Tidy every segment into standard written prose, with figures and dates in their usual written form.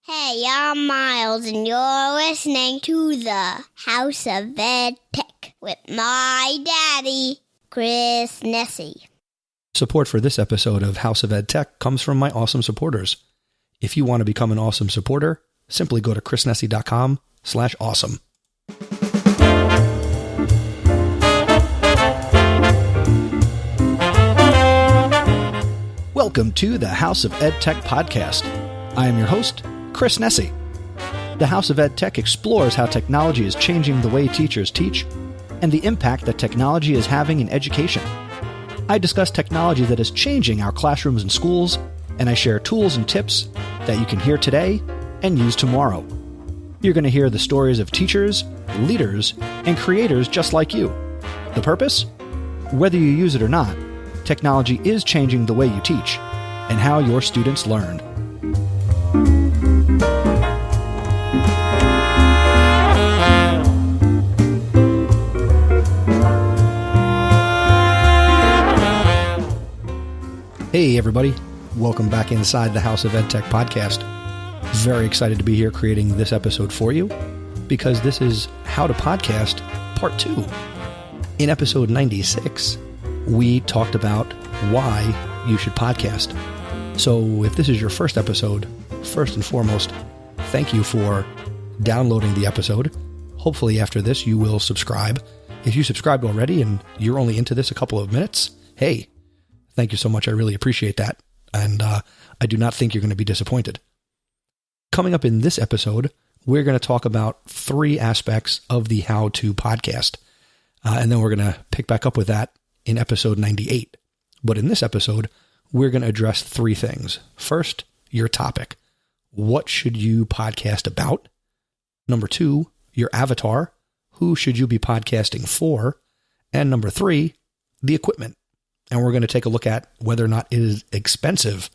Hey, I'm Miles, and you're listening to the House of EdTech with my daddy, Chris Nessie. Support for this episode of House of EdTech comes from my awesome supporters. If you want to become an awesome supporter, simply go to chrisnessie.com/awesome. Welcome to the House of EdTech podcast. I am your host, Chris Nessie. The House of EdTech explores how technology is changing the way teachers teach and the impact that technology is having in education. I discuss technology that is changing our classrooms and schools, and I share tools and tips that you can hear today and use tomorrow. You're going to hear the stories of teachers, leaders, and creators just like you. The purpose? Whether you use it or not, technology is changing the way you teach and how your students learn. Hey everybody, welcome back inside the House of EdTech podcast. Very excited to be here creating this episode for you because this is How to Podcast Part 2. In episode 96, we talked about why you should podcast. So if this is your first episode, first and foremost, thank you for downloading the episode. Hopefully after this you will subscribe. If you subscribed already and you're only into this a couple of minutes, hey, thank you so much. I really appreciate that. And I do not think you're going to be disappointed. Coming up in this episode, we're going to talk about 3 aspects of the How to Podcast. And then we're going to pick back up with that in episode 98. But in this episode, we're going to address 3 things. First, your topic. What should you podcast about? Number 2, your avatar. Who should you be podcasting for? And number 3, the equipment. And we're going to take a look at whether or not it is expensive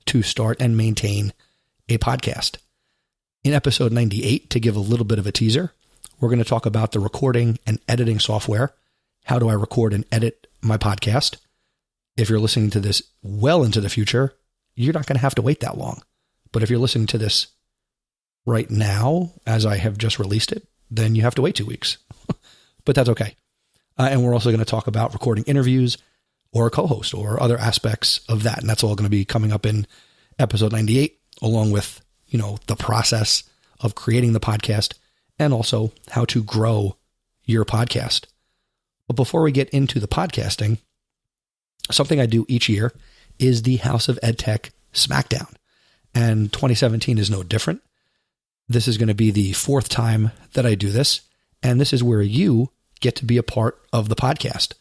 to start and maintain a podcast. In episode 98, to give a little bit of a teaser, we're going to talk about the recording and editing software. How do I record and edit my podcast? If you're listening to this well into the future, you're not going to have to wait that long. But if you're listening to this right now, as I have just released it, then you have to wait 2 weeks. But that's okay. And we're also going to talk about recording interviews or a co-host or other aspects of that. And that's all going to be coming up in episode 98, along with, the process of creating the podcast and also how to grow your podcast. But before we get into the podcasting, something I do each year is the House of EdTech Smackdown. And 2017 is no different. This is going to be the 4th time that I do this. And this is where you get to be a part of the podcast.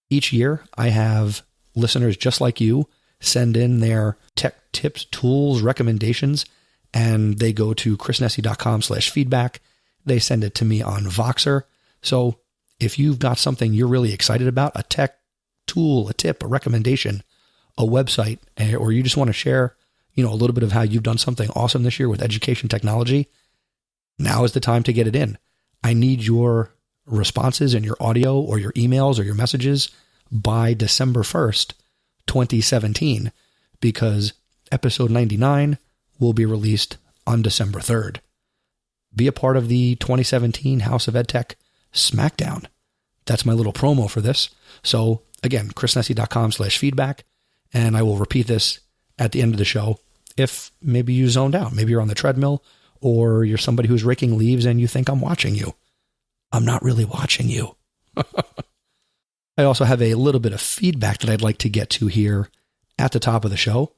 Each year, I have listeners just like you send in their tech tips, tools, recommendations, and they go to chrisnessie.com/feedback. They send it to me on Voxer. So if you've got something you're really excited about, a tech tool, a tip, a recommendation, a website, or you just want to share, a little bit of how you've done something awesome this year with education technology, now is the time to get it in. I need your responses in your audio or your emails or your messages by December 1st, 2017, because episode 99 will be released on December 3rd. Be a part of the 2017 House of EdTech Smackdown. That's my little promo for this. So again, chrisnessie.com/feedback, and I will repeat this at the end of the show. If maybe you zoned out, maybe you're on the treadmill or you're somebody who's raking leaves and you think I'm watching you. I'm not really watching you. I also have a little bit of feedback that I'd like to get to here at the top of the show.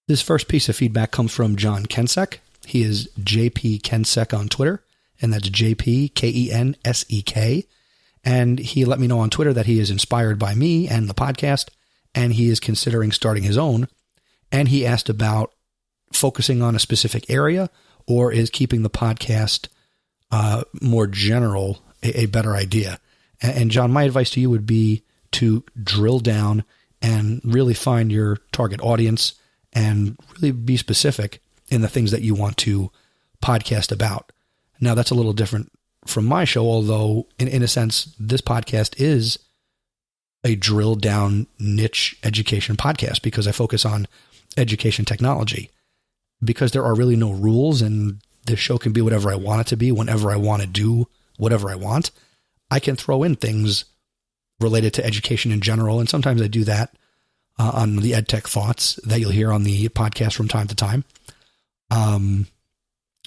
This first piece of feedback comes from John Kensek. He is JP Kensek on Twitter, and that's JPKENSEK. And he let me know on Twitter that he is inspired by me and the podcast, and he is considering starting his own. And he asked about focusing on a specific area or is keeping the podcast more general a better idea. And John, my advice to you would be to drill down and really find your target audience and really be specific in the things that you want to podcast about. Now, that's a little different from my show, although in a sense, this podcast is a drill down niche education podcast because I focus on education technology. because there are really no rules and this show can be whatever I want it to be, whenever I want to do whatever I want, I can throw in things related to education in general. And sometimes I do that on the EdTech Thoughts that you'll hear on the podcast from time to time.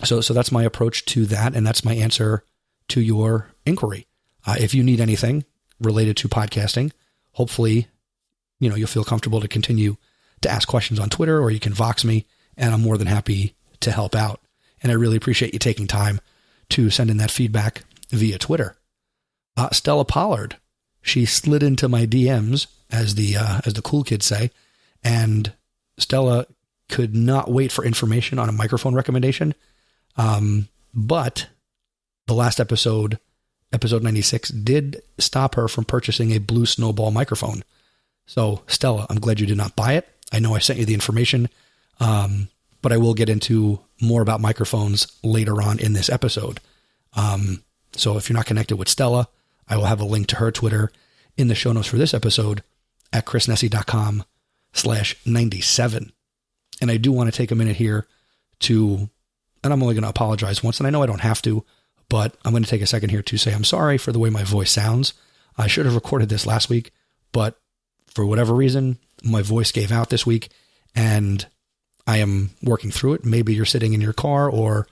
So that's my approach to that. And that's my answer to your inquiry. If you need anything related to podcasting, hopefully, you'll feel comfortable to continue to ask questions on Twitter, or you can Vox me, and I'm more than happy to help out. And I really appreciate you taking time to send in that feedback via Twitter. Stella Pollard, she slid into my DMs, as the cool kids say, and Stella could not wait for information on a microphone recommendation. But the last episode 96, did stop her from purchasing a Blue Snowball microphone. So Stella, I'm glad you did not buy it. I know I sent you the information, but I will get into more about microphones later on in this episode. So if you're not connected with Stella, I will have a link to her Twitter in the show notes for this episode at chrisnessy.com/97. And I do want to take a minute here and I'm only going to apologize once, and I know I don't have to, but I'm going to take a second here to say I'm sorry for the way my voice sounds. I should have recorded this last week, but for whatever reason, my voice gave out this week, and I am working through it. Maybe you're sitting in your car, or,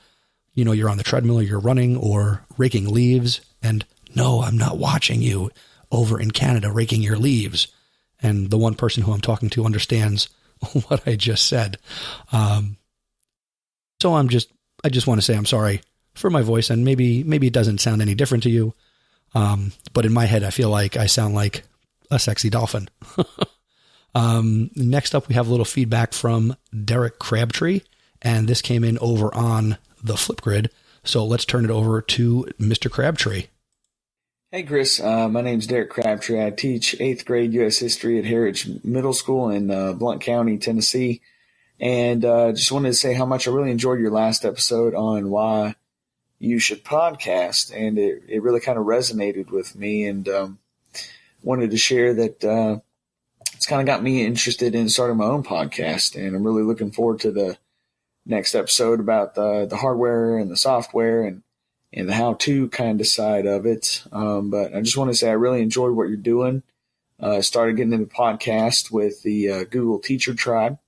you're on the treadmill, or you're running, or raking leaves, and no, I'm not watching you over in Canada raking your leaves. And the one person who I'm talking to understands what I just said. So I just want to say I'm sorry for my voice, and maybe it doesn't sound any different to you. But in my head, I feel like I sound like a sexy dolphin. Next up, we have a little feedback from Derek Crabtree, and this came in over on the Flipgrid. So let's turn it over to Mr. Crabtree. Hey, Chris. My name's Derek Crabtree. I teach 8th grade U.S. history at Heritage Middle School in Blount County, Tennessee. And just wanted to say how much I really enjoyed your last episode on why you should podcast. And it really kind of resonated with me, and wanted to share that it's kind of got me interested in starting my own podcast. And I'm really looking forward to the next episode about the hardware and the software and the how-to kind of side of it. But I just want to say I really enjoyed what you're doing. Started getting into the podcast with the Google Teacher Tribe,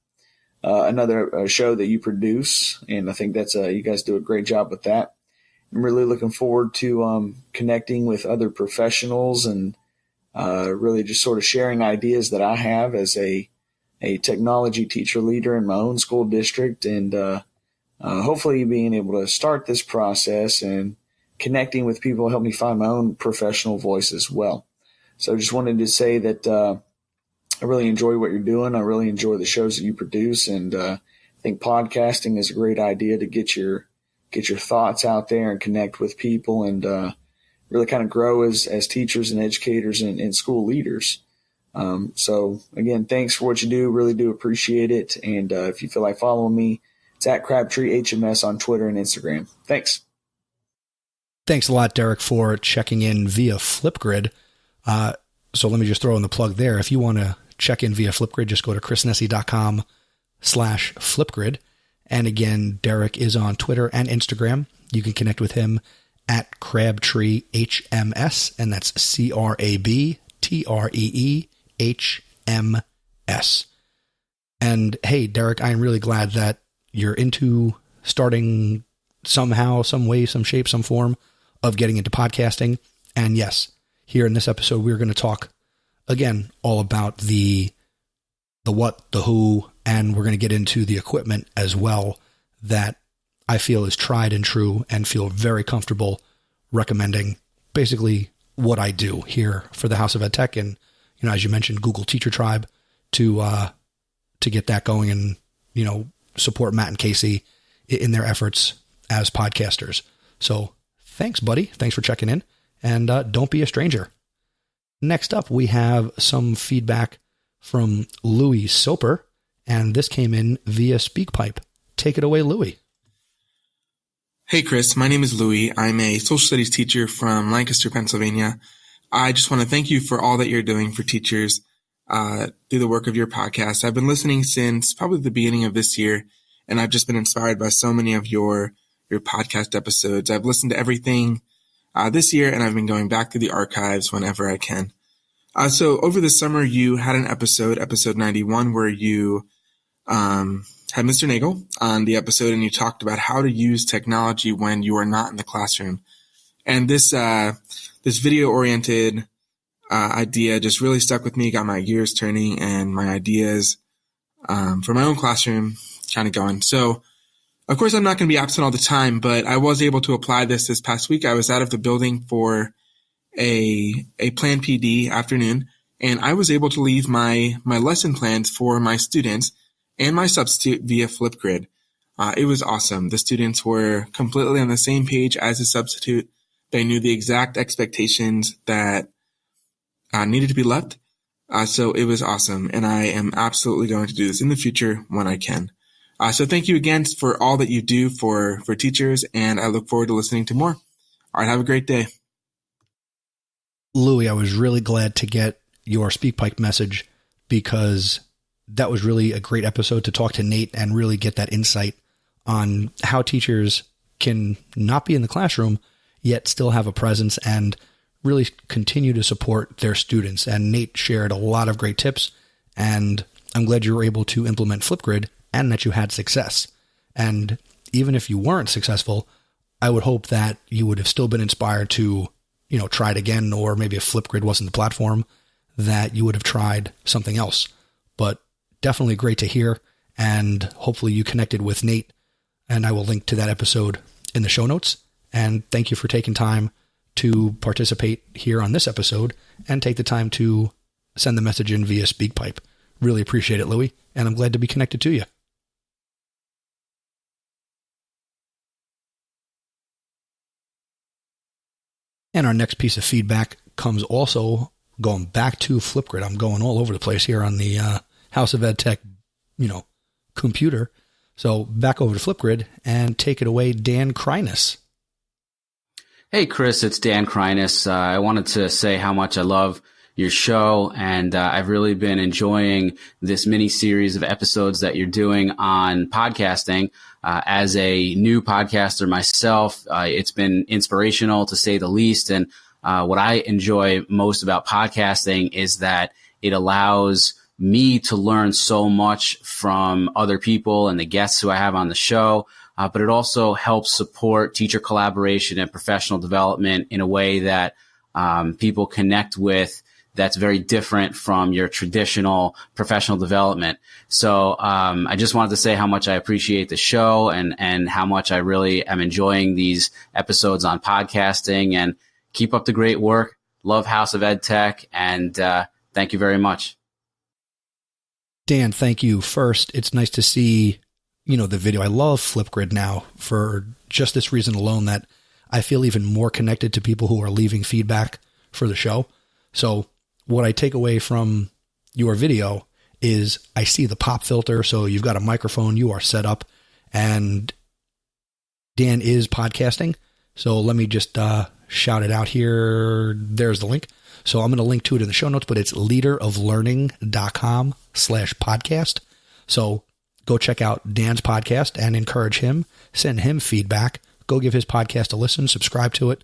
another show that you produce, and I think that's you guys do a great job with that. I'm really looking forward to connecting with other professionals and really just sort of sharing ideas that I have as a technology teacher leader in my own school district, and hopefully being able to start this process and connecting with people help me find my own professional voice as well. So just wanted to say that I really enjoy what you're doing. I really enjoy the shows that you produce, and I think podcasting is a great idea to get your thoughts out there and connect with people, and really kind of grow as teachers and educators and school leaders. So again, thanks for what you do. Really do appreciate it. And if you feel like following me, it's at Crabtree HMS on Twitter and Instagram. Thanks. Thanks a lot, Derek, for checking in via Flipgrid. So let me just throw in the plug there. If you want to check in via Flipgrid, just go to chrisnessy.com/Flipgrid. And again, Derek is on Twitter and Instagram. You can connect with him at Crabtree HMS, and that's CRABTREEHMS. And hey, Derek, I'm really glad that you're into starting somehow, some way, some shape, some form of getting into podcasting. And yes, here in this episode, we're going to talk again all about the what, the who, and we're going to get into the equipment as well that I feel is tried and true and feel very comfortable recommending basically what I do here for the House of EdTech. And, as you mentioned, Google Teacher Tribe to get that going and, support Matt and Casey in their efforts as podcasters. So thanks, buddy. Thanks for checking in, and don't be a stranger. Next up, we have some feedback from Louis Soper, and this came in via SpeakPipe. Take it away, Louis. Hey, Chris. My name is Louis. I'm a social studies teacher from Lancaster, Pennsylvania. I just want to thank you for all that you're doing for teachers through the work of your podcast. I've been listening since probably the beginning of this year, and I've just been inspired by so many of your podcast episodes. I've listened to everything this year, and I've been going back through the archives whenever I can. So over the summer, you had an episode 91, where you had Mr. Nagel on the episode, and you talked about how to use technology when you are not in the classroom. And this video-oriented idea just really stuck with me, got my gears turning, and my ideas for my own classroom kind of going. So, of course, I'm not going to be absent all the time, but I was able to apply this past week. I was out of the building for a Plan PD afternoon, and I was able to leave my lesson plans for my students and my substitute via Flipgrid. It was awesome. The students were completely on the same page as the substitute. They knew the exact expectations that needed to be left. So it was awesome, and I am absolutely going to do this in the future when I can. So thank you again for all that you do for teachers, and I look forward to listening to more. All right, have a great day. Louie, I was really glad to get your SpeakPipe message, because that was really a great episode to talk to Nate and really get that insight on how teachers can not be in the classroom, yet still have a presence and really continue to support their students. And Nate shared a lot of great tips, and I'm glad you were able to implement Flipgrid and that you had success. And even if you weren't successful, I would hope that you would have still been inspired to, try it again, or maybe if Flipgrid wasn't the platform, that you would have tried something else. But definitely great to hear, and hopefully you connected with Nate, and I will link to that episode in the show notes. And thank you for taking time to participate here on this episode and take the time to send the message in via SpeakPipe. Really appreciate it, Louie, and I'm glad to be connected to you. And our next piece of feedback comes also going back to Flipgrid. I'm going all over the place here on the House of EdTech, computer. So back over to Flipgrid and take it away, Dan Kreiness. Hey, Chris, it's Dan Kreiness. I wanted to say how much I love your show, and I've really been enjoying this mini series of episodes that you're doing on podcasting. As a new podcaster myself, it's been inspirational to say the least. And what I enjoy most about podcasting is that it allows me to learn so much from other people and the guests who I have on the show. But it also helps support teacher collaboration and professional development in a way that people connect with, that's very different from your traditional professional development. So I just wanted to say how much I appreciate the show and how much I really am enjoying these episodes on podcasting. And keep up the great work. Love House of EdTech, and thank you very much. Dan, thank you. First, it's nice to see the video. I love Flipgrid now for just this reason alone, that I feel even more connected to people who are leaving feedback for the show. So what I take away from your video is I see the pop filter. So you've got a microphone, you are set up, and Dan is podcasting. So let me just shout it out here. There's the link. So I'm going to link to it in the show notes, but it's leaderoflearning.com/podcast. So go check out Dan's podcast and encourage him, send him feedback, go give his podcast a listen, subscribe to it,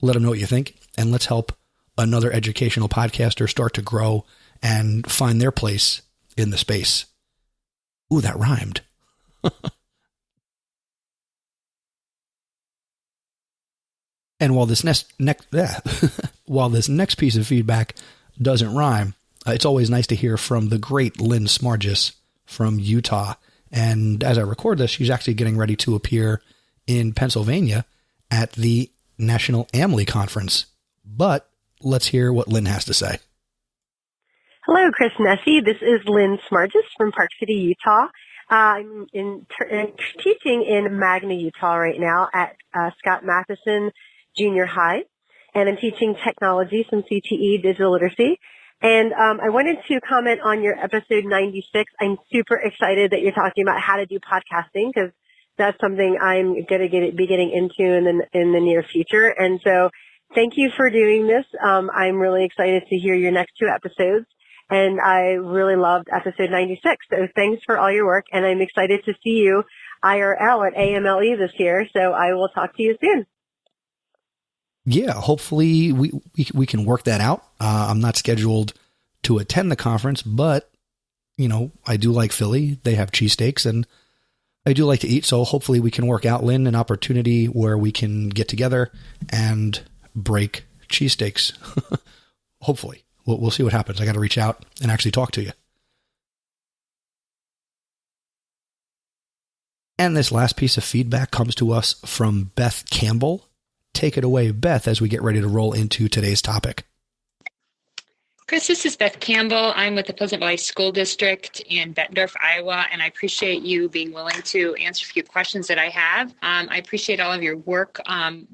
let him know what you think, and let's help another educational podcaster start to grow and find their place in the space. Ooh, that rhymed. And while this next piece of feedback doesn't rhyme, it's always nice to hear from the great Lynn Smargis from Utah. And as I record this, she's actually getting ready to appear in Pennsylvania at the National AMLE Conference. But let's hear what Lynn has to say. Hello, Chris Nessie. This is Lynn Smargis from Park City, Utah. I'm teaching in Magna, Utah right now at Scott Matheson Junior High, and I'm teaching technology, some CTE, digital literacy. And I wanted to comment on your episode 96. I'm super excited that you're talking about how to do podcasting, because that's something I'm going to be getting into in the near future. And so thank you for doing this. I'm really excited to hear your next two episodes. And I really loved episode 96. So thanks for all your work. And I'm excited to see you IRL at AMLE this year. So I will talk to you soon. Yeah, hopefully we can work that out. I'm not scheduled to attend the conference, but, I do like Philly. They have cheesesteaks, and I do like to eat, so hopefully we can work out, Lynn, an opportunity where we can get together and break cheesesteaks. Hopefully. We'll see what happens. I got to reach out and actually talk to you. And this last piece of feedback comes to us from Beth Campbell. Take it away, Beth, as we get ready to roll into today's topic. Chris, this is Beth Campbell. I'm with the Pleasant Valley School District in Bettendorf, Iowa, and I appreciate you being willing to answer a few questions that I have. I appreciate all of your work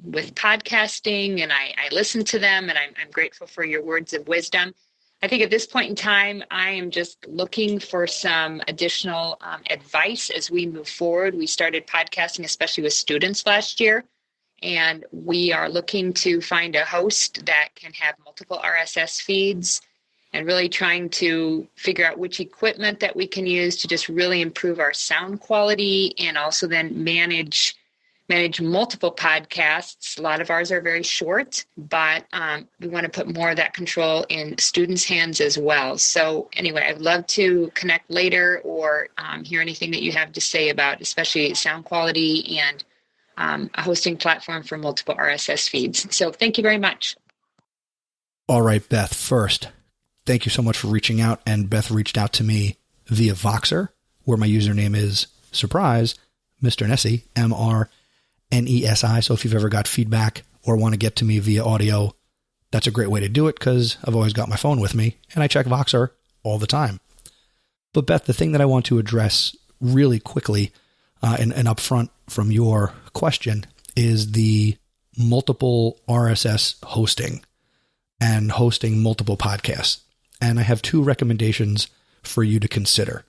with podcasting, and I listen to them, and I'm grateful for your words of wisdom. I think at this point in time, I am just looking for some additional advice as we move forward. We started podcasting, especially with students last year. And we are looking to find a host that can have multiple RSS feeds and really trying to figure out which equipment that we can use to just really improve our sound quality and also then manage multiple podcasts. A lot of ours are very short, but we want to put more of that control in students' hands as well. So anyway, I'd love to connect later or hear anything that you have to say about especially sound quality and a hosting platform for multiple RSS feeds. So thank you very much. All right, Beth, first, thank you so much for reaching out. And Beth reached out to me via Voxer, where my username is, surprise, Mr. Nessie, MRNESI. So if you've ever got feedback or want to get to me via audio, that's a great way to do it because I've always got my phone with me and I check Voxer all the time. But Beth, the thing that I want to address really quickly and upfront from your question is the multiple RSS hosting and hosting multiple podcasts. And I have two recommendations for you to consider,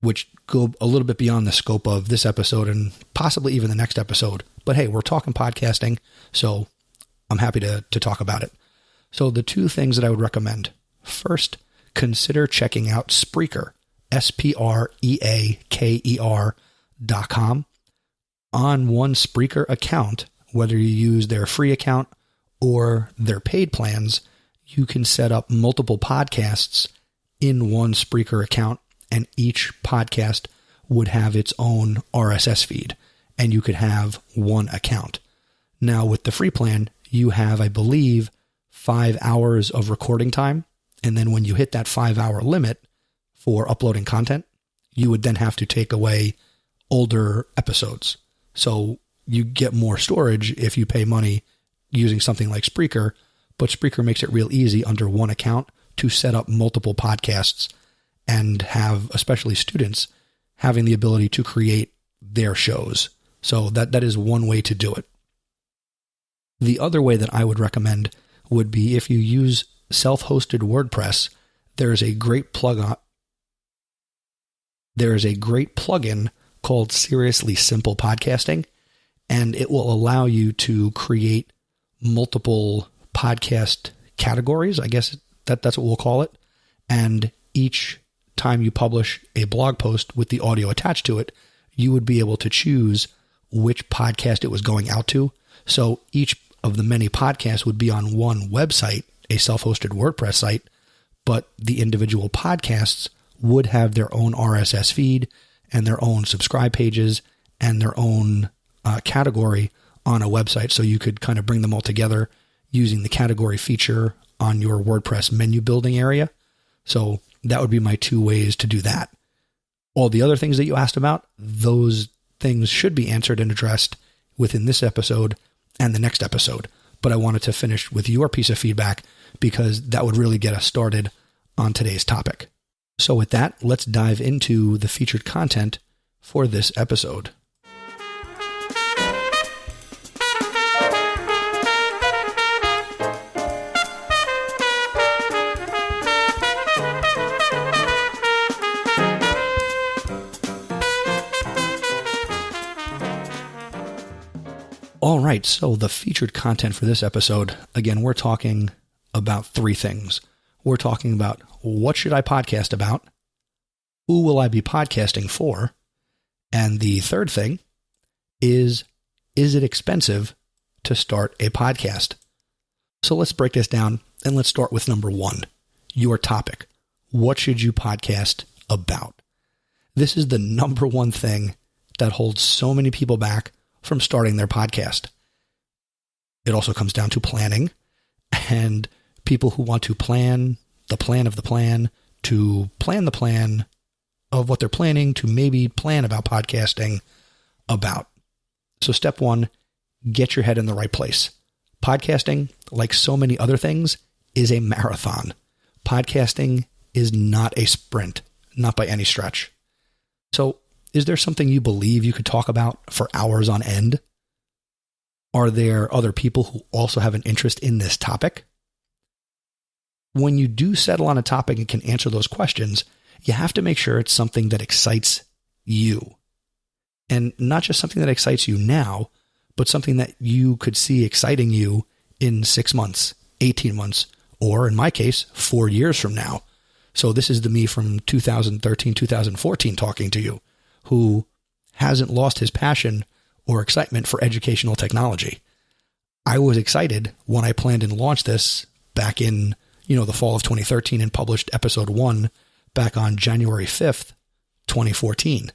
which go a little bit beyond the scope of this episode and possibly even the next episode. But hey, we're talking podcasting, so I'm happy to talk about it. So the two things that I would recommend. First, consider checking out Spreaker, SPREAKER.com. On one Spreaker account, whether you use their free account or their paid plans, you can set up multiple podcasts in one Spreaker account, and each podcast would have its own RSS feed, and you could have one account. Now, with the free plan, you have, I believe, 5 hours of recording time, and then when you hit that 5-hour limit for uploading content, you would then have to take away older episodes. So you get more storage if you pay money using something like Spreaker, but Spreaker makes it real easy under one account to set up multiple podcasts and have, especially students, having the ability to create their shows. So that is one way to do it. The other way that I would recommend would be if you use self-hosted WordPress, there is a great plugin called Seriously Simple Podcasting, and it will allow you to create multiple podcast categories. I guess that's what we'll call it. And each time you publish a blog post with the audio attached to it, you would be able to choose which podcast it was going out to. So each of the many podcasts would be on one website, a self-hosted WordPress site, but the individual podcasts would have their own RSS feed and their own subscribe pages and their own category on a website. So you could kind of bring them all together using the category feature on your WordPress menu building area. So that would be my two ways to do that. All the other things that you asked about, those things should be answered and addressed within this episode and the next episode. But I wanted to finish with your piece of feedback because that would really get us started on today's topic. So with that, let's dive into the featured content for this episode. All right, so the featured content for this episode, again, we're talking about three things. We're talking about what should I podcast about, who will I be podcasting for, And the third thing is it expensive to start a podcast? So let's break this down and let's start with number one, your topic. What should you podcast about? This is the number one thing that holds so many people back from starting their podcast. It also comes down to planning, and people who want to plan the plan of the plan, to plan the plan of what they're planning, to maybe plan about podcasting about. So step one, get your head in the right place. Podcasting, like so many other things, is a marathon. Podcasting is not a sprint, not by any stretch. So is there something you believe you could talk about for hours on end? Are there other people who also have an interest in this topic? When you do settle on a topic and can answer those questions, you have to make sure it's something that excites you. And not just something that excites you now, but something that you could see exciting you in 6 months, 18 months, or in my case, 4 years from now. So this is the me from 2013, 2014 talking to you, who hasn't lost his passion or excitement for educational technology. I was excited when I planned and launched this back in, the fall of 2013 and published episode 1 back on January 5th, 2014.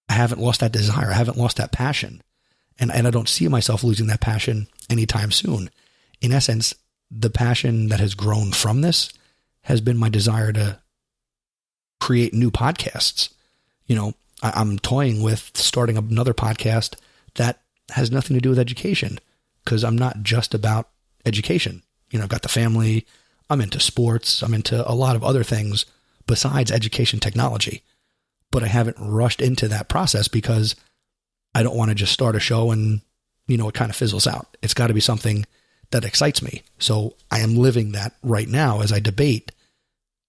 I haven't lost that desire. I haven't lost that passion. And I don't see myself losing that passion anytime soon. In essence, the passion that has grown from this has been my desire to create new podcasts. I'm toying with starting another podcast that has nothing to do with education, because I'm not just about education. I've got the family, I'm into sports, I'm into a lot of other things besides education technology. But I haven't rushed into that process because I don't want to just start a show and, it kind of fizzles out. It's got to be something that excites me. So I am living that right now as I debate,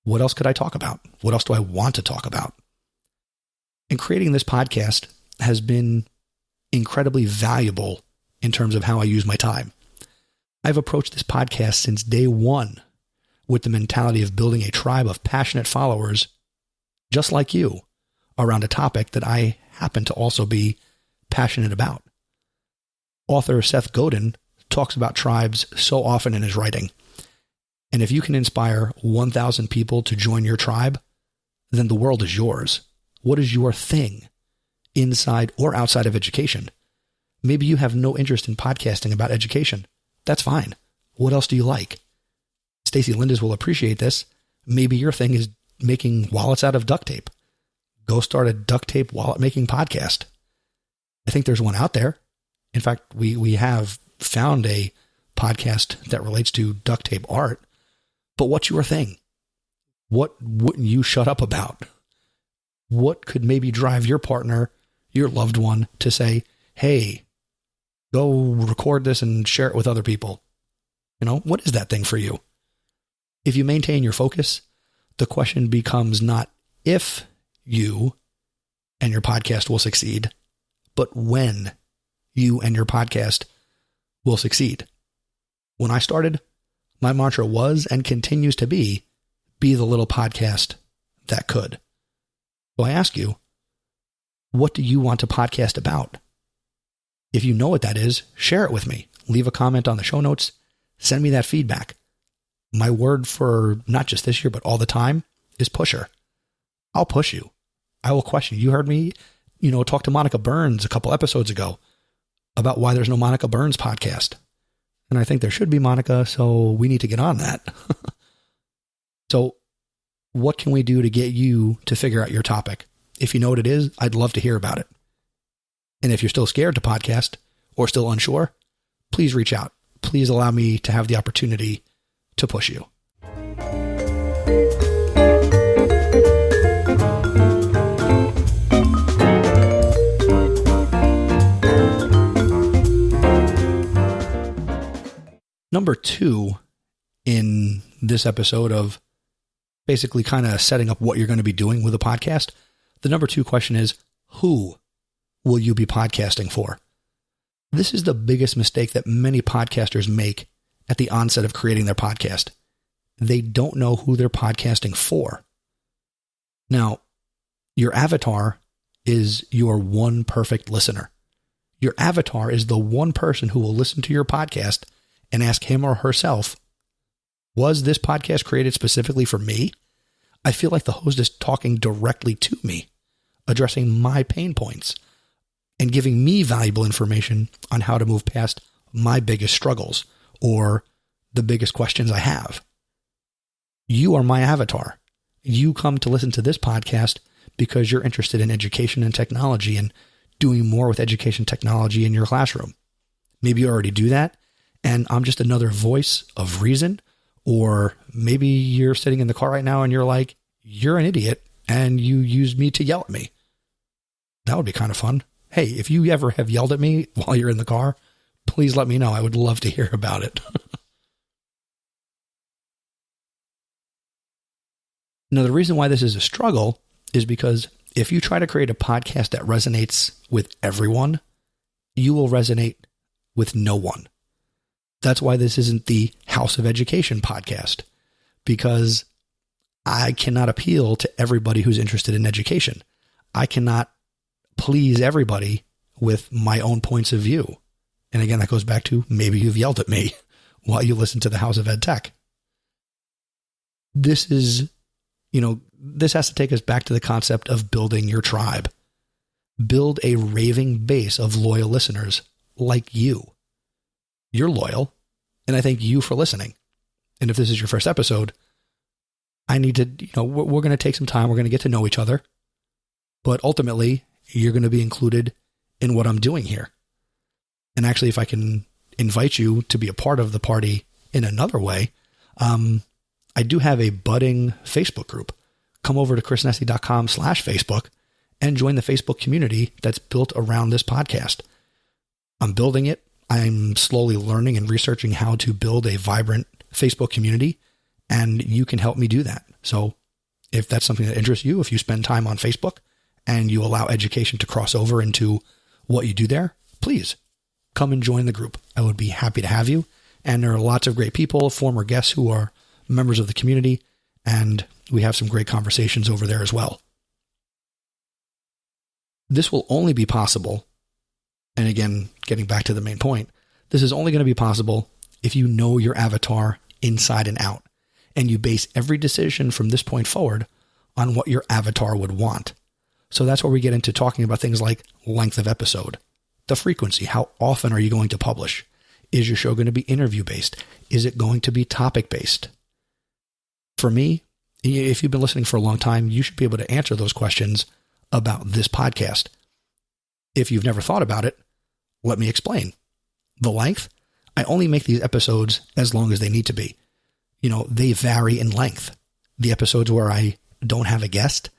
what else could I talk about? What else do I want to talk about? And creating this podcast has been incredibly valuable in terms of how I use my time. I've approached this podcast since day one with the mentality of building a tribe of passionate followers just like you around a topic that I happen to also be passionate about. Author Seth Godin talks about tribes so often in his writing. And if you can inspire 1,000 people to join your tribe, then the world is yours. What is your thing, inside or outside of education? Maybe you have no interest in podcasting about education. That's fine. What else do you like? Stacy Lindes will appreciate this. Maybe your thing is making wallets out of duct tape. Go start a duct tape wallet making podcast. I think there's one out there. In fact, we have found a podcast that relates to duct tape art. But what's your thing? What wouldn't you shut up about? What could maybe drive your partner, your loved one, to say, hey, go record this and share it with other people? What is that thing for you? If you maintain your focus, the question becomes not if you and your podcast will succeed, but when you and your podcast will succeed. When I started, my mantra was and continues to be the little podcast that could. So I ask you, what do you want to podcast about? If you know what that is, share it with me. Leave a comment on the show notes. Send me that feedback. My word for not just this year, but all the time is pusher. I'll push you. I will question you. You heard me, talk to Monica Burns a couple episodes ago about why there's no Monica Burns podcast. And I think there should be, Monica, so we need to get on that. So what can we do to get you to figure out your topic? If you know what it is, I'd love to hear about it. And if you're still scared to podcast or still unsure, please reach out. Please allow me to have the opportunity to push you. Number 2 in this episode of basically kind of setting up what you're going to be doing with a podcast, the number 2 question is, who will you be podcasting for? This is the biggest mistake that many podcasters make at the onset of creating their podcast. They don't know who they're podcasting for. Now, your avatar is your one perfect listener. Your avatar is the one person who will listen to your podcast and ask him or herself, was this podcast created specifically for me? I feel like the host is talking directly to me, addressing my pain points, and giving me valuable information on how to move past my biggest struggles or the biggest questions I have. You are my avatar. You come to listen to this podcast because you're interested in education and technology and doing more with education technology in your classroom. Maybe you already do that, and I'm just another voice of reason. Or maybe you're sitting in the car right now and you're like, you're an idiot and you used me to yell at me. That would be kind of fun. Hey, if you ever have yelled at me while you're in the car, please let me know. I would love to hear about it. Now, the reason why this is a struggle is because if you try to create a podcast that resonates with everyone, you will resonate with no one. That's why this isn't the House of Education podcast, because I cannot appeal to everybody who's interested in education. I cannot please everybody with my own points of view. And again, that goes back to maybe you've yelled at me while you listen to the House of EdTech. This is, this has to take us back to the concept of building your tribe. Build a raving base of loyal listeners like you. You're loyal, and I thank you for listening. And if this is your first episode, I need to, we're going to take some time. We're going to get to know each other. But ultimately, you're going to be included in what I'm doing here. And actually, if I can invite you to be a part of the party in another way, I do have a budding Facebook group. Come over to chrisnessy.com/Facebook and join the Facebook community that's built around this podcast. I'm building it. I'm slowly learning and researching how to build a vibrant Facebook community, and you can help me do that. So if that's something that interests you, if you spend time on Facebook and you allow education to cross over into what you do there, please come and join the group. I would be happy to have you. And there are lots of great people, former guests who are members of the community, and we have some great conversations over there as well. This will only be possible, and again, getting back to the main point, this is only going to be possible if you know your avatar inside and out, and you base every decision from this point forward on what your avatar would want. So that's where we get into talking about things like length of episode, the frequency, how often are you going to publish? Is your show going to be interview-based? Is it going to be topic-based? For me, if you've been listening for a long time, you should be able to answer those questions about this podcast. If you've never thought about it, let me explain. The length, I only make these episodes as long as they need to be. They vary in length. The episodes where I don't have a guest,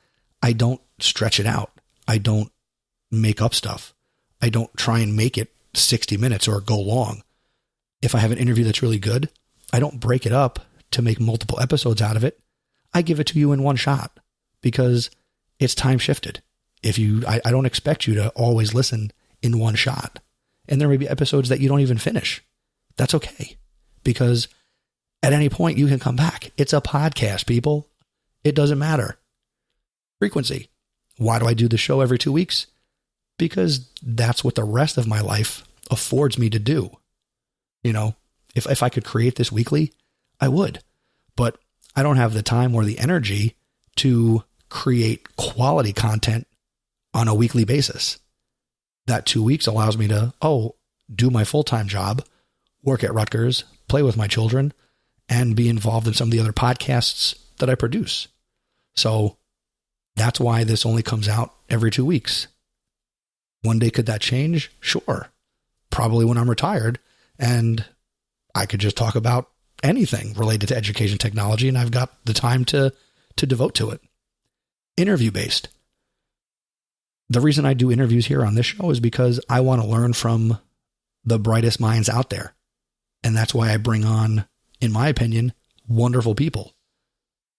I don't stretch it out. I don't make up stuff. I don't try and make it 60 minutes or go long. If I have an interview that's really good, I don't break it up to make multiple episodes out of it. I give it to you in one shot because it's time shifted. I don't expect you to always listen in one shot. And there may be episodes that you don't even finish. That's okay. Because at any point you can come back. It's a podcast, people. It doesn't matter. Frequency. Why do I do the show every 2 weeks? Because that's what the rest of my life affords me to do. If I could create this weekly, I would. But I don't have the time or the energy to create quality content on a weekly basis. That 2 weeks allows me to, do my full-time job, work at Rutgers, play with my children, and be involved in some of the other podcasts that I produce. So that's why this only comes out every 2 weeks. One day, could that change? Sure. Probably when I'm retired and I could just talk about anything related to education technology and I've got the time to devote to it. Interview-based. The reason I do interviews here on this show is because I want to learn from the brightest minds out there. And that's why I bring on, in my opinion, wonderful people.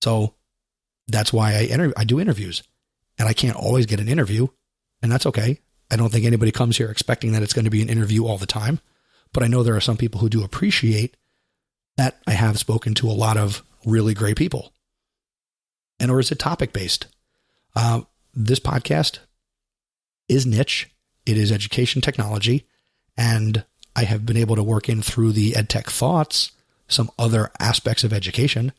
So that's why I do interviews. And I can't always get an interview, and that's okay. I don't think anybody comes here expecting that it's going to be an interview all the time. But I know there are some people who do appreciate that I have spoken to a lot of really great people. Or is it topic-based? This podcast, is niche. It is education technology. And I have been able to work in through the EdTech thoughts, some other aspects of education,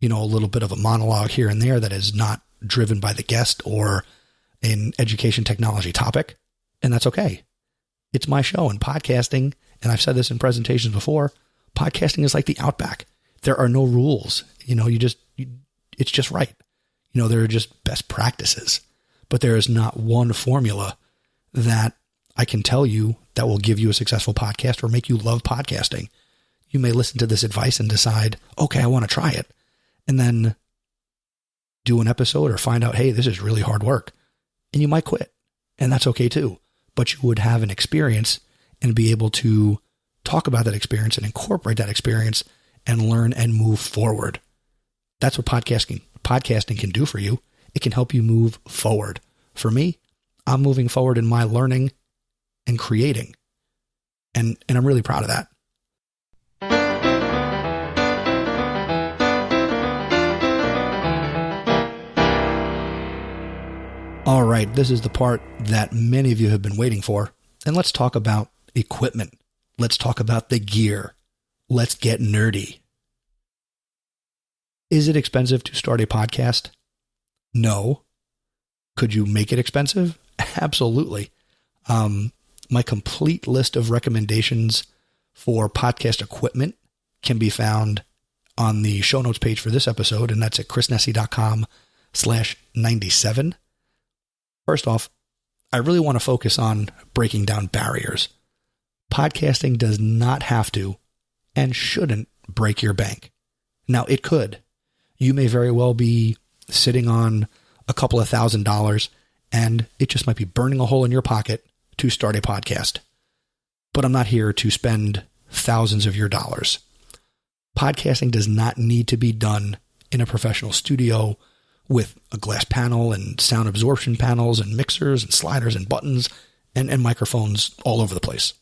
a little bit of a monologue here and there that is not driven by the guest or an education technology topic. And that's okay. It's my show, and podcasting, and I've said this in presentations before, podcasting is like the Outback. There are no rules. It's just right. There are just best practices, but there is not one formula that I can tell you that will give you a successful podcast or make you love podcasting. You may listen to this advice and decide, okay, I want to try it, and then do an episode or find out, hey, this is really hard work, and you might quit, and that's okay too. But you would have an experience and be able to talk about that experience and incorporate that experience and learn and move forward. That's what podcasting can do for you. It can help you move forward. For me, I'm moving forward in my learning and creating. And I'm really proud of that. All right, this is the part that many of you have been waiting for. And let's talk about equipment. Let's talk about the gear. Let's get nerdy. Is it expensive to start a podcast? No. Could you make it expensive? Absolutely. My complete list of recommendations for podcast equipment can be found on the show notes page for this episode, and that's at chrisnessy.com/97. First off, I really want to focus on breaking down barriers. Podcasting does not have to and shouldn't break your bank. Now, it could. You may very well be sitting on a couple of $1,000 and it just might be burning a hole in your pocket to start a podcast. But I'm not here to spend thousands of your dollars. Podcasting does not need to be done in a professional studio with a glass panel and sound absorption panels and mixers and sliders and buttons and microphones all over the place.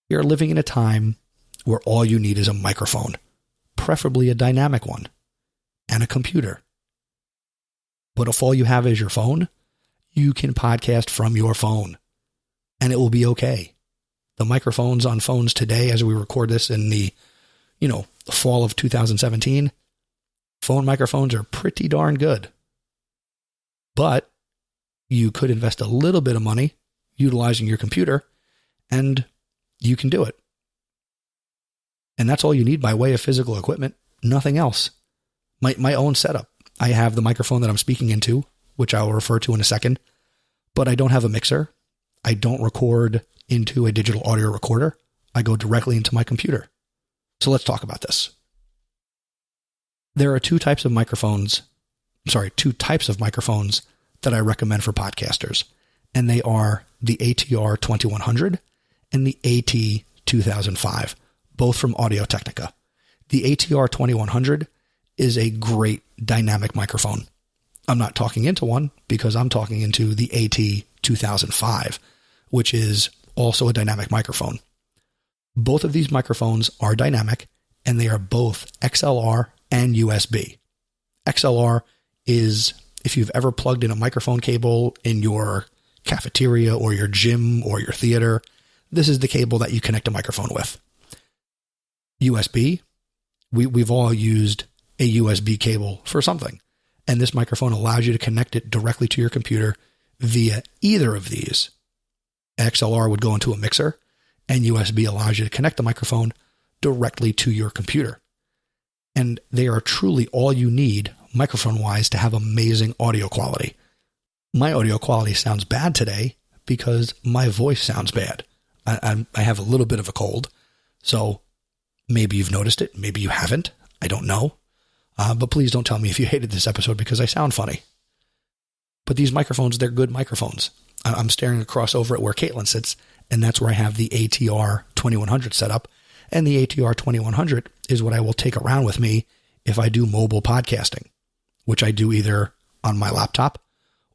You're living in a time where all you need is a microphone, preferably a dynamic one, and a computer. But if all you have is your phone, you can podcast from your phone, and it will be okay. The microphones on phones today, as we record this in the fall of 2017, phone microphones are pretty darn good. But you could invest a little bit of money utilizing your computer, and you can do it. And that's all you need by way of physical equipment, nothing else. My own setup. I have the microphone that I'm speaking into, which I will refer to in a second, but I don't have a mixer. I don't record into a digital audio recorder. I go directly into my computer. So let's talk about this. There are two types of microphones that I recommend for podcasters, and they are the HoET097 and the HoET097, both from Audio-Technica. The HoET097 is a great dynamic microphone. I'm not talking into one because I'm talking into the HoET097, which is also a dynamic microphone. Both of these microphones are dynamic, and they are both XLR and USB. XLR is if you've ever plugged in a microphone cable in your cafeteria or your gym or your theater, this is the cable that you connect a microphone with. USB, we've all used a USB cable for something, and this microphone allows you to connect it directly to your computer via either of these. XLR would go into a mixer, and USB allows you to connect the microphone directly to your computer. And they are truly all you need microphone-wise to have amazing audio quality. My audio quality sounds bad today because my voice sounds bad. I have a little bit of a cold, so maybe you've noticed it, maybe you haven't. I don't know. But please don't tell me if you hated this episode because I sound funny. But these microphones, they're good microphones. I'm staring across over at where Caitlin sits, and that's where I have the HoET02100 set up. And the HoET02100 is what I will take around with me if I do mobile podcasting, which I do either on my laptop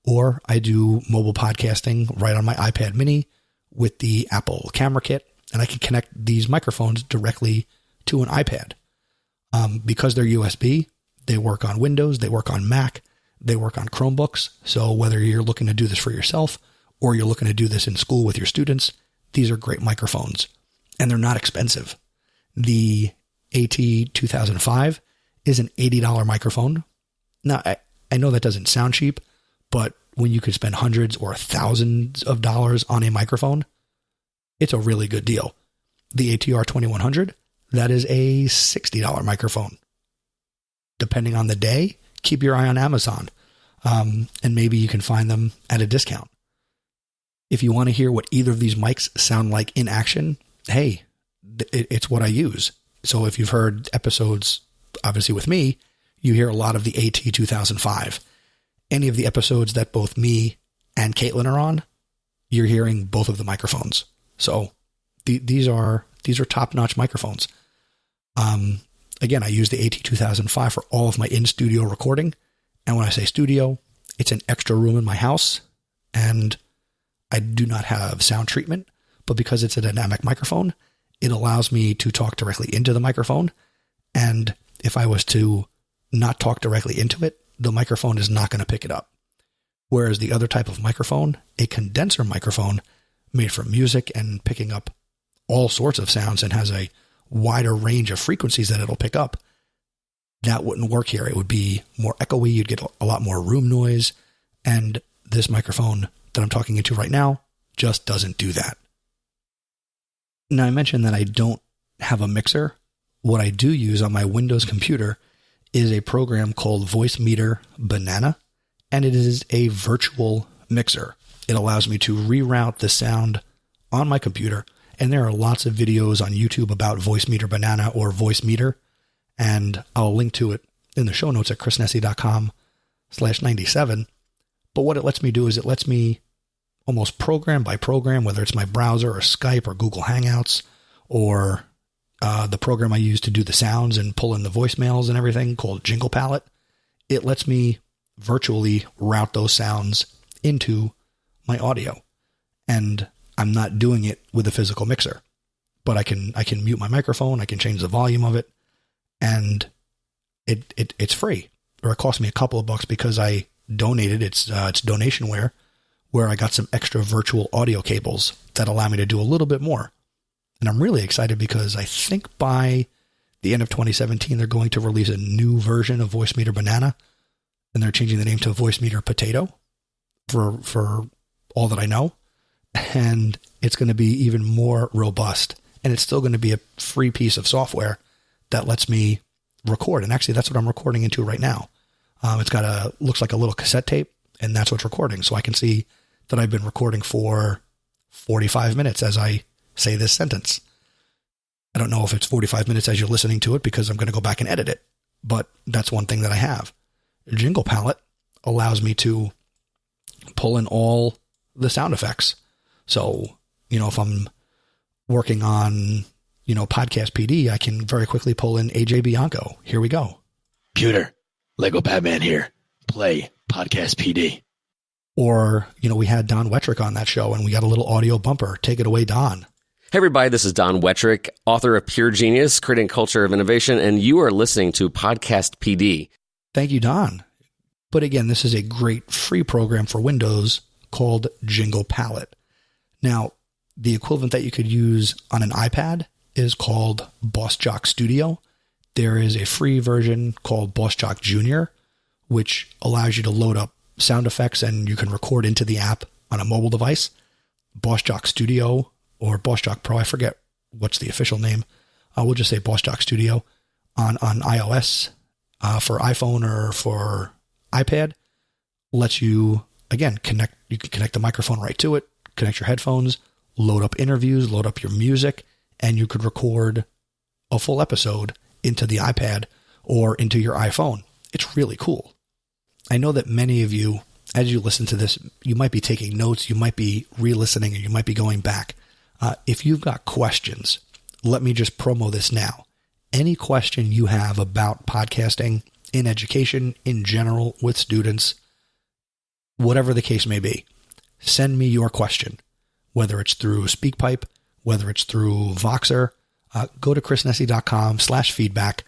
or I do mobile podcasting right on my iPad mini with the Apple camera kit, and I can connect these microphones directly to an iPad. Because they're USB, they work on Windows, they work on Mac, they work on Chromebooks. So whether you're looking to do this for yourself or you're looking to do this in school with your students, these are great microphones, and they're not expensive. The HoET097 is an $80 microphone. Now, I know that doesn't sound cheap, but when you could spend hundreds or thousands of dollars on a microphone, it's a really good deal. The ATR2100, that is a $60 microphone. Depending on the day, keep your eye on Amazon, and maybe you can find them at a discount. If you want to hear what either of these mics sound like in action, hey, it's what I use. So if you've heard episodes, obviously with me, you hear a lot of the AT2005. Any of the episodes that both me and Caitlin are on, you're hearing both of the microphones. So these are top-notch microphones. Again, I use the AT2005 for all of my in-studio recording. And when I say studio, it's an extra room in my house. And I do not have sound treatment, but because it's a dynamic microphone, it allows me to talk directly into the microphone. And if I was to not talk directly into it, the microphone is not going to pick it up. Whereas the other type of microphone, a condenser microphone made for music and picking up all sorts of sounds and has a wider range of frequencies that it'll pick up, that wouldn't work here. It would be more echoey. You'd get a lot more room noise. And this microphone that I'm talking into right now just doesn't do that. Now, I mentioned that I don't have a mixer. What I do use on my Windows computer is a program called Voicemeeter Banana, and it is a virtual mixer. It allows me to reroute the sound on my computer, and there are lots of videos on YouTube about Voicemeeter Banana or Voicemeeter, and I'll link to it in the show notes at chrisnessy.com/97. But what it lets me do is it lets me almost program by program, whether it's my browser or Skype or Google Hangouts or the program I use to do the sounds and pull in the voicemails and everything called Jingle Palette. It lets me virtually route those sounds into my audio. And I'm not doing it with a physical mixer, but I can mute my microphone. I can change the volume of it, and it's free, or it cost me a couple of bucks because I donated. It's donationware, where I got some extra virtual audio cables that allow me to do a little bit more. And I'm really excited because I think by the end of 2017, they're going to release a new version of Voicemeeter Banana, and they're changing the name to Voicemeeter Potato for all that I know. And it's going to be even more robust, and it's still going to be a free piece of software that lets me record. And actually, that's what I'm recording into right now. It's got looks like a little cassette tape, and that's what's recording. So I can see that I've been recording for 45 minutes as I say this sentence. I don't know if it's 45 minutes as you're listening to it because I'm going to go back and edit it, but that's one thing that I have. Jingle Palette allows me to pull in all the sound effects. So, if I'm working on, Podcast PD, I can very quickly pull in AJ Bianco. Here we go. Computer, Lego Batman here. Play Podcast PD. Or, we had Don Wettrick on that show and we got a little audio bumper. Take it away, Don. Hey everybody, this is Don Wettrick, author of Pure Genius, Creating Culture of Innovation, and you are listening to Podcast PD. Thank you, Don. But again, this is a great free program for Windows called Jingle Palette. Now, the equivalent that you could use on an iPad is called Boss Jock Studio. There is a free version called Boss Jock Junior, which allows you to load up sound effects and you can record into the app on a mobile device. Boss Jock Studio or Boss Jock Pro, I forget what's the official name. We'll just say Boss Jock Studio on iOS for iPhone or for iPad. Lets you, again, you can connect the microphone right to it, connect your headphones, load up interviews, load up your music, and you could record a full episode into the iPad or into your iPhone. It's really cool. I know that many of you, as you listen to this, you might be taking notes, you might be re-listening, or you might be going back. If you've got questions, let me just promo this now. Any question you have about podcasting in education, in general, with students, whatever the case may be, send me your question, whether it's through SpeakPipe, whether it's through Voxer. Go to chrisnessy.com/feedback,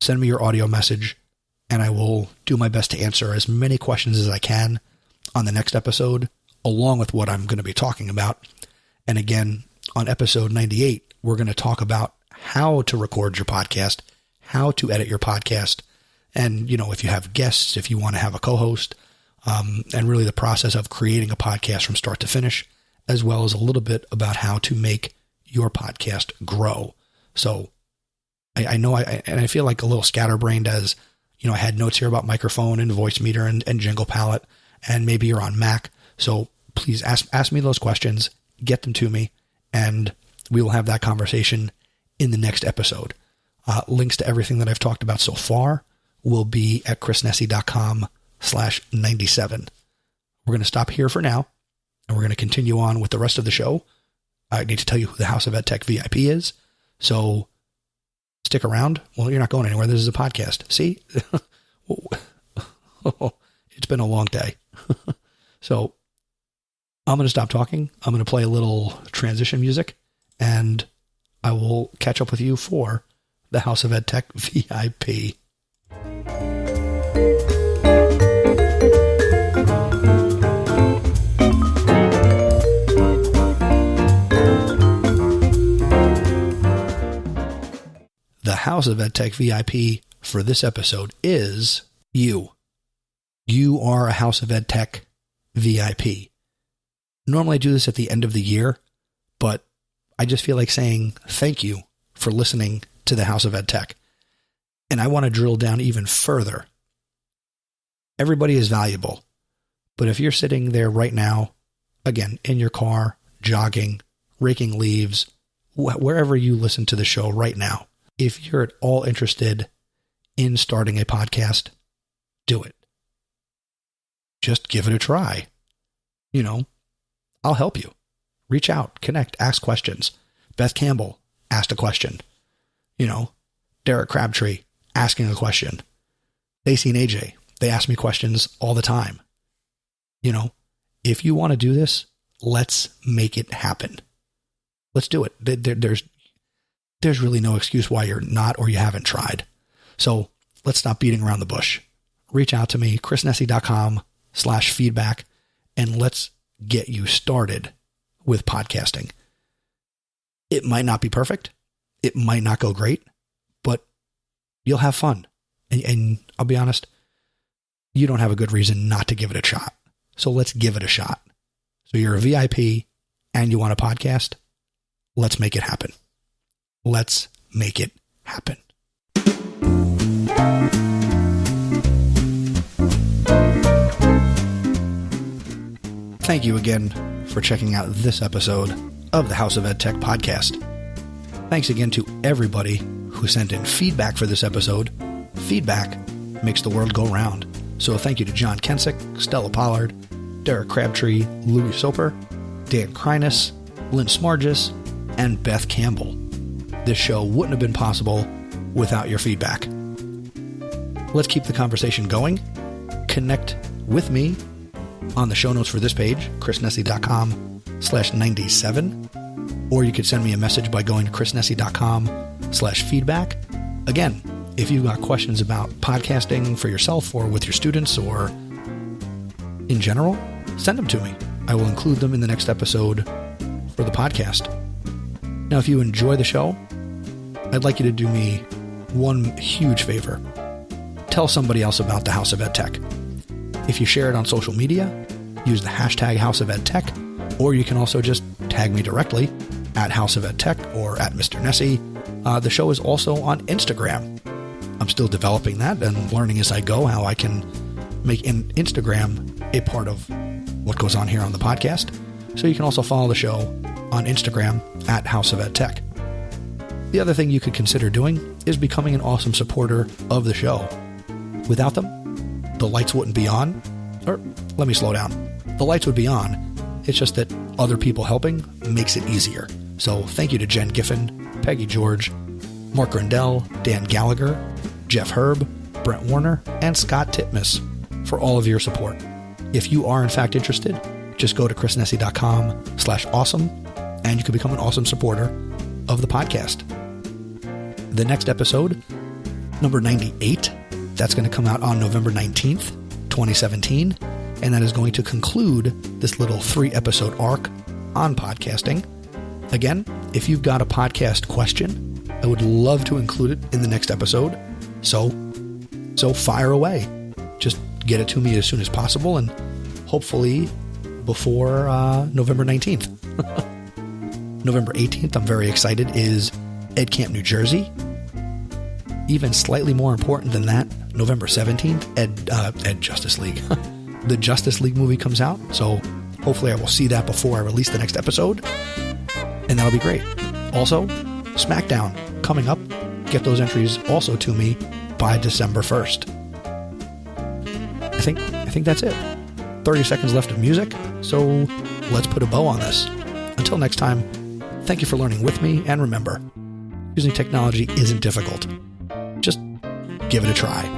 send me your audio message, and I will do my best to answer as many questions as I can on the next episode along with what I'm going to be talking about. And again, on episode 98, we're going to talk about how to record your podcast, how to edit your podcast, and, if you have guests, if you want to have a co-host, and really the process of creating a podcast from start to finish, as well as a little bit about how to make your podcast grow. So I know I feel like a little scatterbrained as, I had notes here about microphone and voice meter and jingle palette, and maybe you're on Mac. So please ask me those questions, get them to me, and we will have that conversation in the next episode. Links to everything that I've talked about so far will be at chrisnessy.com/97. We're going to stop here for now, and we're going to continue on with the rest of the show. I need to tell you who the House of EdTech VIP is, so stick around. Well, you're not going anywhere. This is a podcast. See? It's been a long day. So I'm going to stop talking. I'm going to play a little transition music, and I will catch up with you for the House of EdTech VIP. The House of EdTech VIP for this episode is you. You are a House of EdTech VIP. Normally I do this at the end of the year, but I just feel like saying thank you for listening to the House of EdTech. And I want to drill down even further. Everybody is valuable, but if you're sitting there right now, again, in your car, jogging, raking leaves, wherever you listen to the show right now, if you're at all interested in starting a podcast, do it. Just give it a try. I'll help you. Reach out, connect, ask questions. Beth Campbell asked a question. Derek Crabtree asking a question. Lacey and AJ, they ask me questions all the time. If you want to do this, let's make it happen. Let's do it. There's really no excuse why you're not or you haven't tried. So let's stop beating around the bush. Reach out to me, chrisnessy.com/feedback, and let's get you started with podcasting. It might not be perfect. It might not go great, but you'll have fun. And I'll be honest, you don't have a good reason not to give it a shot. So let's give it a shot. So you're a VIP and you want a podcast. Let's make it happen. Let's make it happen. Thank you again for checking out this episode of the House of EdTech podcast. Thanks again to everybody who sent in feedback for this episode. Feedback makes the world go round. So thank you to John Kensick, Stella Pollard, Derek Crabtree, Louis Soper, Dan Kreiness, Lynn Smargis, and Beth Campbell. This show wouldn't have been possible without your feedback. Let's keep the conversation going. Connect with me on the show notes for this page, chrisnessy.com/97, or you could send me a message by going to chrisnessy.com/feedback. Again, if you've got questions about podcasting for yourself or with your students or in general, send them to me. I will include them in the next episode for the podcast. Now, if you enjoy the show, I'd like you to do me one huge favor. Tell somebody else about the House of EdTech. If you share it on social media, use the hashtag House of EdTech, or you can also just tag me directly at House of EdTech or at Mr. Nessie. The show is also on Instagram. I'm still developing that and learning as I go how I can make Instagram a part of what goes on here on the podcast. So you can also follow the show on Instagram at House of EdTech. The other thing you could consider doing is becoming an awesome supporter of the show. Without them, the lights wouldn't be on. Or let me slow down. The lights would be on. It's just that other people helping makes it easier. So thank you to Jen Giffen, Peggy George, Mark Grindell, Dan Gallagher, Jeff Herb, Brent Warner, and Scott Titmus for all of your support. If you are in fact interested, just go to chrisnessy.com/awesome and you can become an awesome supporter of the podcast. The next episode, number 98, that's going to come out on November 19th, 2017, And that is going to conclude this little 3-episode arc on podcasting. Again, if you've got a podcast question, I would love to include it in the next episode. So fire away. Just get it to me as soon as possible, and hopefully before November 19th. November 18th, I'm very excited, is Ed Camp, New Jersey. Even slightly more important than that, November 17th, Ed Justice League. The Justice League movie comes out, so hopefully I will see that before I release the next episode, and that'll be great. Also, SmackDown coming up. Get those entries also to me by December 1st. I think that's it. 30 seconds left of music, so let's put a bow on this. Until next time, thank you for learning with me, and remember, using technology isn't difficult. Just give it a try.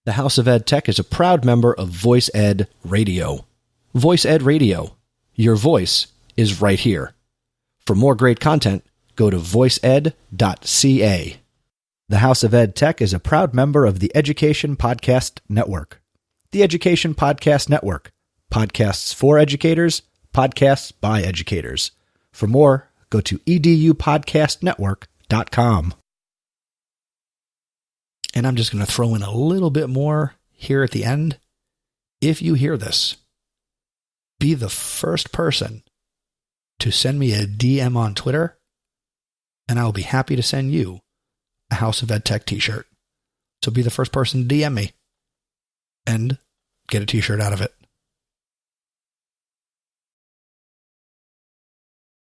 The House of EdTech is a proud member of Voice Ed Radio. Voice Ed Radio. Your voice is right here. For more great content, go to voiceed.ca. The House of EdTech is a proud member of the Education Podcast Network. The Education Podcast Network. Podcasts for educators, podcasts by educators. For more, go to edupodcastnetwork.com. And I'm just going to throw in a little bit more here at the end. If you hear this, be the first person to send me a DM on Twitter, and I will be happy to send you a House of EdTech t-shirt. So be the first person to DM me and get a t-shirt out of it.